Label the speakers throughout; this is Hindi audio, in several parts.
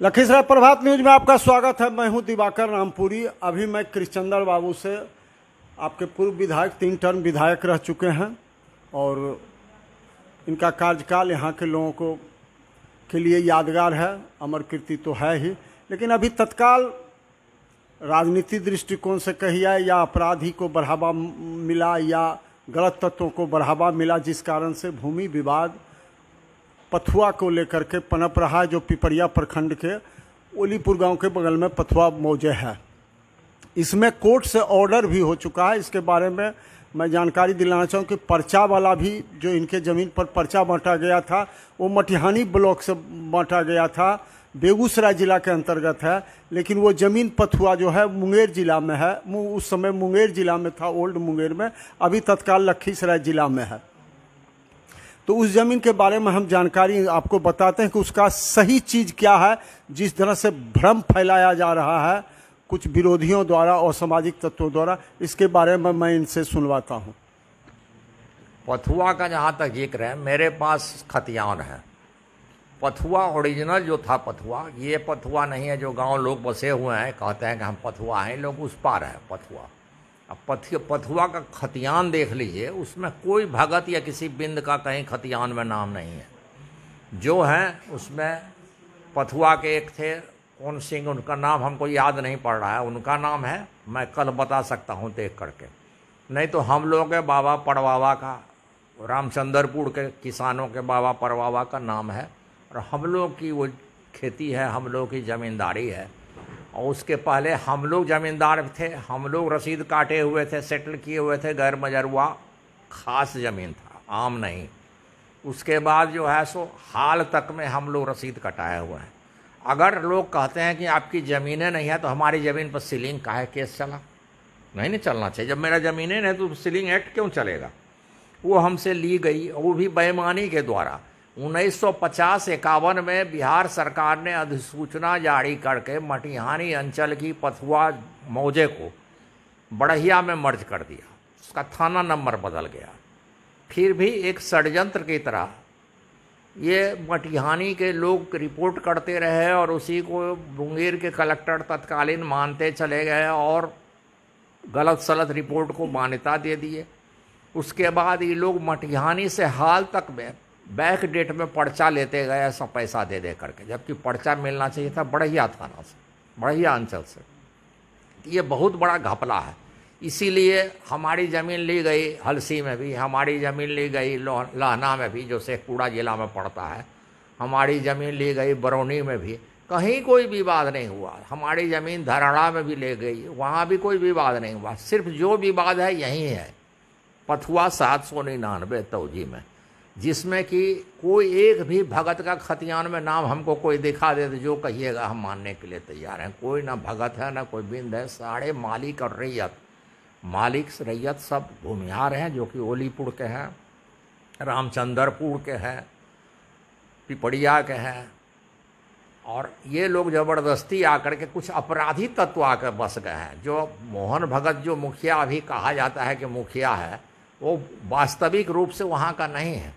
Speaker 1: लखीसराय प्रभात न्यूज में आपका स्वागत है। मैं हूं दिवाकर रामपुरी। अभी मैं कृष्णचंद्र बाबू से, आपके पूर्व विधायक, 3 टर्म विधायक रह चुके हैं और इनका कार्यकाल यहाँ के लोगों को के लिए यादगार है, अमर कीर्ति तो है ही। लेकिन अभी तत्काल राजनीति दृष्टिकोण से कहिए या अपराधी को बढ़ावा मिला या गलत तत्वों को बढ़ावा मिला, जिस कारण से भूमि विवाद पथुआ को लेकर के पनप रहा है, जो पिपरिया प्रखंड के ओलीपुर गांव के बगल में पथुआ मौजे है। इसमें कोर्ट से ऑर्डर भी हो चुका है। इसके बारे में मैं जानकारी दिलाना चाहूँ कि पर्चा वाला भी जो इनके ज़मीन पर पर्चा बांटा गया था वो मटिहानी ब्लॉक से बांटा गया था, बेगूसराय जिला के अंतर्गत है। लेकिन वो ज़मीन पथुआ जो है मुंगेर जिला में है। उस समय मुंगेर जिला में था, ओल्ड मुंगेर में, अभी तत्काल लखीसराय जिला में है। तो उस ज़मीन के बारे में हम जानकारी आपको बताते हैं कि उसका सही चीज़ क्या है। जिस तरह से भ्रम फैलाया जा रहा है कुछ विरोधियों द्वारा और सामाजिक तत्वों द्वारा, इसके बारे में मैं इनसे सुनवाता हूं।
Speaker 2: पथुआ का जहाँ तक जिक्र है, मेरे पास खतियान है। पथुआ ओरिजिनल जो था पथुआ, ये पथुआ नहीं है जो गांव लोग बसे हुए हैं, कहते हैं कि हम पथुआ हैं, लोग उस पार है पथुआ। अब पथुआ का खतियान देख लीजिए, उसमें कोई भगत या किसी बिंद का कहीं खतियान में नाम नहीं है। जो है उसमें पथुआ के एक थे कौन सिंह, उनका नाम हमको याद नहीं पड़ रहा है, उनका नाम है, मैं कल बता सकता हूँ देख करके। नहीं तो हम लोग के बाबा पड़वावा का, रामचंद्रपुर के किसानों के बाबा पड़वावा का नाम है, और हम लोग की वो खेती है, हम लोग की ज़मींदारी है। और उसके पहले हम लोग ज़मींदार थे, हम लोग रसीद काटे हुए थे, सेटल किए हुए थे, गैर मजरुआ खास ज़मीन था, आम नहीं। उसके बाद जो है सो हाल तक में हम लोग रसीद कटाए हुए हैं। अगर लोग कहते हैं कि आपकी ज़मीनें नहीं है तो हमारी ज़मीन पर सीलिंग काहे केस चला? नहीं चलना चाहिए। जब मेरा ज़मीनें नहीं तो सीलिंग एक्ट क्यों चलेगा? वो हमसे ली गई, वो भी बेईमानी के द्वारा। 1950-51 में बिहार सरकार ने अधिसूचना जारी करके मटिहानी अंचल की पथुआ मौजे को बढ़िया में मर्ज कर दिया, उसका थाना नंबर बदल गया। फिर भी एक षड्यंत्र की तरह ये मटिहानी के लोग रिपोर्ट करते रहे और उसी को मुंगेर के कलेक्टर तत्कालीन मानते चले गए और गलत सलत रिपोर्ट को मान्यता दे दिए। उसके बाद ये लोग मटिहानी से हाल तक में बैक डेट में पर्चा लेते गए, ऐसा पैसा दे दे करके, जबकि पर्चा मिलना चाहिए था बढ़िया थाना से, बढ़िया अंचल से। ये बहुत बड़ा घपला है। इसीलिए हमारी ज़मीन ली गई, हलसी में भी हमारी ज़मीन ली गई, लहना में भी जो शेखपुरा जिला में पड़ता है, हमारी ज़मीन ली गई, बरौनी में भी कहीं कोई विवाद नहीं हुआ। हमारी ज़मीन धराड़ा में भी ले गई, वहाँ भी कोई विवाद नहीं हुआ। सिर्फ जो विवाद है यही है, पथुआ 799 तौजी में, जिसमें कि कोई एक भी भगत का खतियान में नाम हमको कोई दिखा दे तो जो कहिएगा हम मानने के लिए तैयार हैं। कोई ना भगत है ना कोई बिंद है, सारे मालिक और रैयत, मालिक रैयत सब भूमिहार हैं, जो कि ओलीपुर के हैं, रामचंद्रपुर के हैं, पिपरिया के हैं। और ये लोग ज़बरदस्ती आकर के कुछ अपराधी तत्व आकर बस गए हैं। जो मोहन भगत जो मुखिया अभी कहा जाता है कि मुखिया है, वो वास्तविक रूप से वहाँ का नहीं है,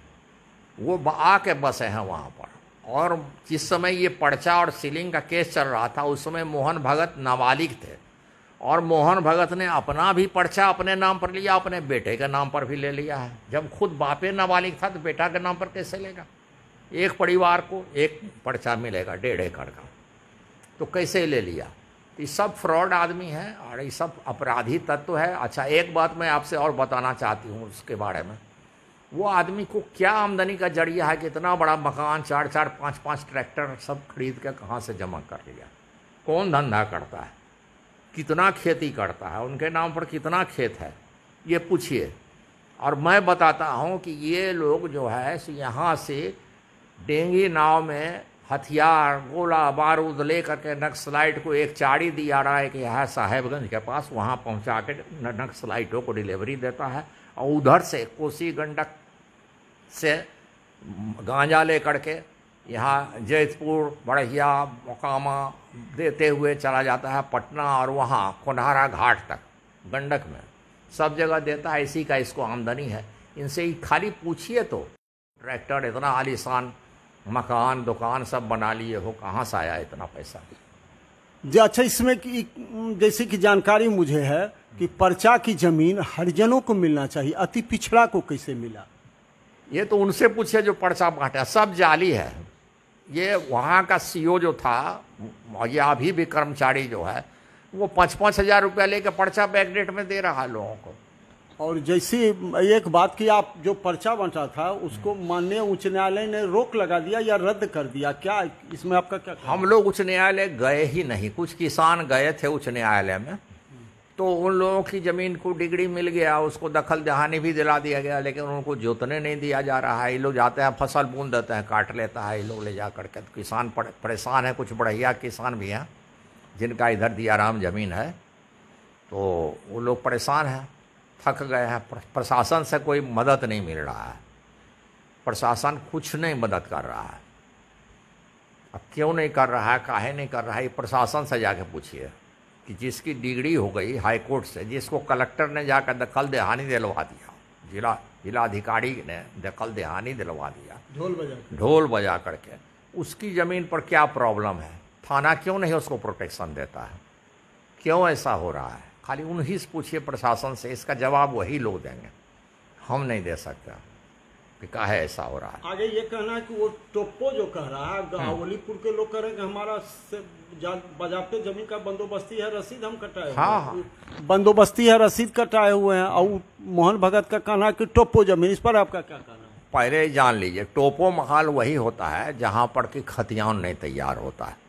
Speaker 2: वो आके बसे हैं वहाँ पर। और जिस समय ये पर्चा और सीलिंग का केस चल रहा था, उस समय मोहन भगत नाबालिग थे, और मोहन भगत ने अपना भी पर्चा अपने नाम पर लिया, अपने बेटे के नाम पर भी ले लिया है। जब खुद बापे नाबालिग था तो बेटा के नाम पर कैसे लेगा? एक परिवार को एक पर्चा मिलेगा 1.5 एकड़ का, तो कैसे ले लिया? ये सब फ्रॉड आदमी है और ये सब अपराधी तत्व है। अच्छा, एक बात मैं आपसे और बताना चाहती हूँ उसके बारे में। वो आदमी को क्या आमदनी का जरिया है कि इतना बड़ा मकान, 4-4, 5-5 ट्रैक्टर सब खरीद के कहाँ से जमा कर लिया? कौन धंधा करता है? कितना खेती करता है? उनके नाम पर कितना खेत है? ये पूछिए। और मैं बताता हूँ कि ये लोग जो है यहाँ से डेंगी नाव में हथियार, गोला बारूद ले करके नक्सलाइट को एक चाड़ी दिया रहा है कि यह साहेबगंज के पास, वहाँ पहुँचा के नक्सलाइटों को डिलीवरी देता है। और उधर से कोसी गंडक से गांजा ले करके यहाँ जैतपुर, बढ़िया, मोकामा देते हुए चला जाता है पटना, और वहाँ कोन्हारा घाट तक गंडक में सब जगह देता है। इसी का इसको आमदनी है। इनसे ही खाली पूछिए तो ट्रैक्टर इतना आलीशान मकान दुकान सब बना लिए हो, कहाँ से आया इतना पैसा?
Speaker 1: जी अच्छा, इसमें कि जैसे कि जानकारी मुझे है कि पर्चा की जमीन हरिजनों को मिलना चाहिए, अति पिछड़ा को कैसे मिला?
Speaker 2: ये तो उनसे पूछे जो पर्चा बांटा, सब जाली है। ये वहाँ का सीओ जो था, या अभी भी कर्मचारी जो है, वो 5-5 हज़ार रुपया लेकर पर्चा बैकडेट में दे रहा है लोगों को।
Speaker 1: और जैसी एक बात की, आप जो पर्चा बंटा था उसको माननीय उच्च न्यायालय ने रोक लगा दिया या रद्द कर दिया, क्या इसमें आपका क्या?
Speaker 2: हम लोग उच्च न्यायालय गए ही नहीं, कुछ किसान गए थे उच्च न्यायालय में, तो उन लोगों की ज़मीन को डिग्री मिल गया, उसको दखल दहानी भी दिला दिया गया, लेकिन उनको जोतने नहीं दिया जा रहा है। ये लोग जाते हैं फसल बून देते हैं, काट लेता है ये लोग ले जा करके। तो किसान परेशान है, कुछ बढ़िया किसान भी हैं जिनका इधर दियाराम ज़मीन है, तो वो लोग परेशान हैं, थक गए हैं। प्रशासन से कोई मदद नहीं मिल रहा है, प्रशासन कुछ नहीं मदद कर रहा है। अब क्यों नहीं कर रहा है, काहे नहीं कर रहा है, ये प्रशासन से जाके पूछिए कि जिसकी डिग्री हो गई हाई कोर्ट से, जिसको कलेक्टर ने जाकर दखल दहानी दिलवा दिया, जिलाधिकारी ने दखल दहानी दिलवा दिया ढोल बजा करके, उसकी ज़मीन पर क्या प्रॉब्लम है? थाना क्यों नहीं उसको प्रोटेक्शन देता है? क्यों ऐसा हो रहा है? खाली उन्हीं से पूछिए प्रशासन से, इसका जवाब वही लोग देंगे, हम नहीं दे सकते कि काहे ऐसा हो रहा है।
Speaker 1: आगे ये कहना है कि वो टोप्पो जो कह रहा है, गावलीपुर के लोग कह रहे हैं कि हमारा बाजाब्ते जमीन का बंदोबस्ती है, रसीद हम कटाए।
Speaker 2: हाँ,
Speaker 1: बंदोबस्ती है, रसीद कटाए हुए हैं। और मोहन भगत का कहना है कि टोप्पो जमीन, इस पर आपका क्या कहना है?
Speaker 2: पहले जान लीजिए, टोपो महाल वही होता है जहाँ पर कि खतियान नहीं तैयार होता है।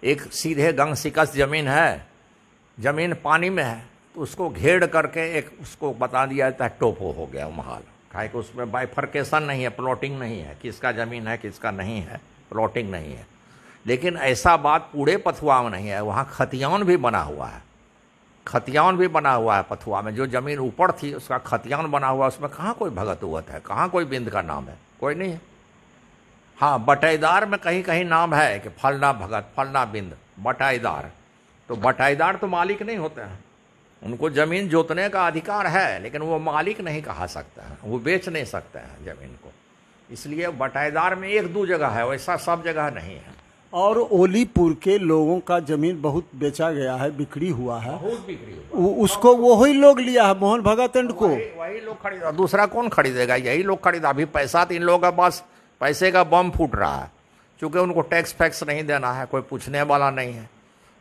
Speaker 2: एक सीधे गंग सिकस जमीन है, जमीन पानी में है, तो उसको घेर करके एक उसको बता दिया जाता है टोपो हो गया महाल। काहे कि उसमें बाइफर्केशन नहीं है, प्लॉटिंग नहीं है, किसका ज़मीन है किसका नहीं है, प्लॉटिंग नहीं है। लेकिन ऐसा बात पूरे पथुआ में नहीं है, वहाँ खतियान भी बना हुआ है, खतियान भी बना हुआ है पथुआ में। जो ज़मीन ऊपर थी उसका खतियान बना हुआ, उसमें कहाँ कोई भगत हुवत है, कहाँ कोई बिंद का नाम है, कोई नहीं है। हाँ, बटाईदार में कहीं कहीं नाम है कि फलना भगत फलना बिंद बटाईदार, तो बटाईदार तो मालिक नहीं होते हैं, उनको ज़मीन जोतने का अधिकार है, लेकिन वो मालिक नहीं कहा सकता है, वो बेच नहीं सकते हैं ज़मीन को। इसलिए बटाईदार में 1-2 जगह है, वैसा सब जगह नहीं है।
Speaker 1: और ओलीपुर के लोगों का जमीन बहुत बेचा गया है, बिक्री हुआ है,
Speaker 2: बहुत बिक्री हुआ।
Speaker 1: उसको वही लोग लिया है, मोहन भगत एंड को
Speaker 2: वही लोग खरीदा, दूसरा कौन खरीदेगा? यही लोग खरीदा। अभी पैसा तो इन लोगों के पास पैसे का बम फूट रहा है, चूँकि उनको टैक्स फैक्स नहीं देना है, कोई पूछने वाला नहीं है।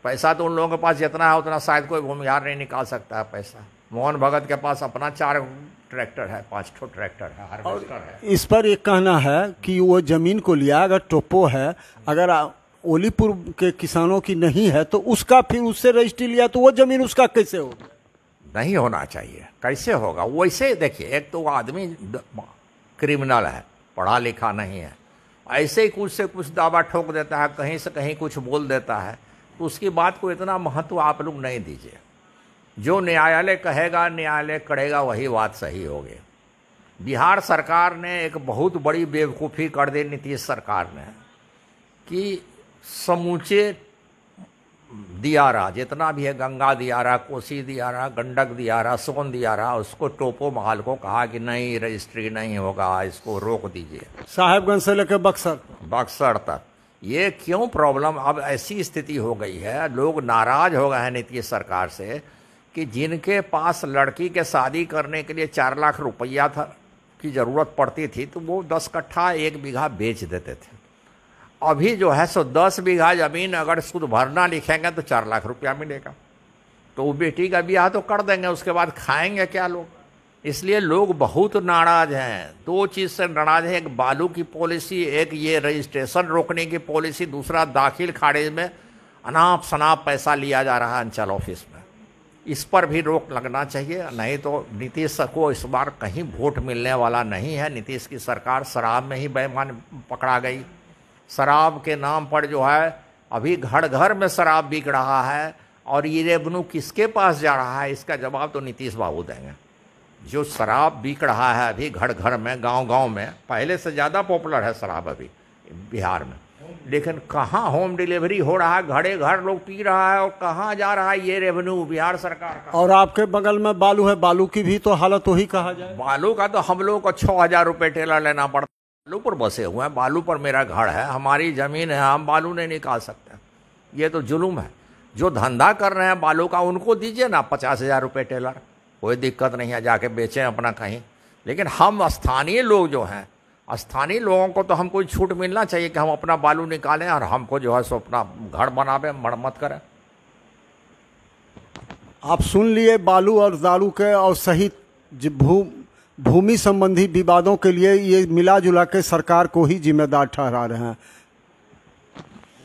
Speaker 2: पैसा तो उन लोगों के पास जितना है उतना शायद कोई भूमिहार नहीं निकाल सकता है पैसा। मोहन भगत के पास अपना 4 ट्रैक्टर है, 5 ट्रैक्टर है, हार्वेस्टर है।
Speaker 1: इस पर एक कहना है कि वो जमीन को लिया, अगर टोपो है, अगर ओलीपुर के किसानों की नहीं है तो उसका फिर उससे रजिस्ट्री लिया तो वो जमीन उसका कैसे होगा?
Speaker 2: नहीं होना चाहिए, कैसे होगा? वैसे देखिए, एक तो आदमी क्रिमिनल है, पढ़ा लिखा नहीं है, ऐसे ही कुछ से कुछ दावा ठोक देता है, कहीं से कहीं कुछ बोल देता है, तो उसकी बात को इतना महत्व आप लोग नहीं दीजिए। जो न्यायालय कहेगा, न्यायालय करेगा, वही बात सही होगी। बिहार सरकार ने एक बहुत बड़ी बेवकूफ़ी कर दी, नीतीश सरकार ने, कि समूचे दियारा जितना भी है, गंगा दियारा, कोसी दियारा, गंडक दियारा, सोन दियारा, उसको टोपो महाल को कहा कि नहीं, रजिस्ट्री नहीं होगा, इसको रोक दीजिए।
Speaker 1: साहेबगंज से लेकर
Speaker 2: बक्सर तक। ये क्यों प्रॉब्लम? अब ऐसी स्थिति हो गई है, लोग नाराज हो गए हैं नीतीश सरकार से, कि जिनके पास लड़की के शादी करने के लिए 4 लाख रुपया की ज़रूरत पड़ती थी, तो वो 10 कट्ठा 1 बीघा बेच देते थे। अभी जो है सो 10 बीघा ज़मीन अगर शुद्ध भरना लिखेंगे तो 4 लाख रुपया मिलेगा, तो वो बेटी का ब्याह तो कर देंगे, उसके बाद खाएंगे क्या लोग? इसलिए लोग बहुत नाराज हैं। 2 चीज़ से नाराज है, एक बालू की पॉलिसी, एक ये रजिस्ट्रेशन रोकने की पॉलिसी, दूसरा दाखिल खारिज में अनाप शनाप पैसा लिया जा रहा है अंचल ऑफिस में। इस पर भी रोक लगना चाहिए, नहीं तो नीतीश को इस बार कहीं वोट मिलने वाला नहीं है। नीतीश की सरकार शराब में ही बेईमान पकड़ा गई। शराब के नाम पर जो है अभी घर घर में शराब बिक रहा है, और ये रेवेन्यू किसके पास जा रहा है, इसका जवाब तो नीतीश बाबू देंगे। जो शराब बिक रहा है अभी घर घर में, गांव गांव में, पहले से ज़्यादा पॉपुलर है शराब अभी बिहार में, लेकिन कहाँ होम डिलीवरी हो रहा है, घरे घर लोग पी रहा है, और कहाँ जा रहा है ये रेवेन्यू बिहार सरकार का।
Speaker 1: और आपके बगल में बालू है, बालू की भी तो हालत वही कहा जाए।
Speaker 2: बालू का तो हम लोग को 6,000 रुपये टेलर लेना पड़ता। बालू पर बसे हुए हैं, बालू पर मेरा घर है, हमारी ज़मीन है, हम बालू नहीं निकाल सकते। ये तो जुल्म है। जो धंधा कर रहे हैं बालू का उनको दीजिए ना 50,000 रुपये टेलर, कोई दिक्कत नहीं है, जाके बेचें अपना कहीं। लेकिन हम स्थानीय लोग जो हैं, स्थानीय लोगों को तो हमको छूट मिलना चाहिए कि हम अपना बालू निकालें और हमको जो है सो अपना घर बनावे, मरम्मत करें।
Speaker 1: आप सुन लिए बालू और दारू के और सहित भूमि संबंधी विवादों के लिए ये मिला जुला के सरकार को ही जिम्मेदार ठहरा रहे हैं।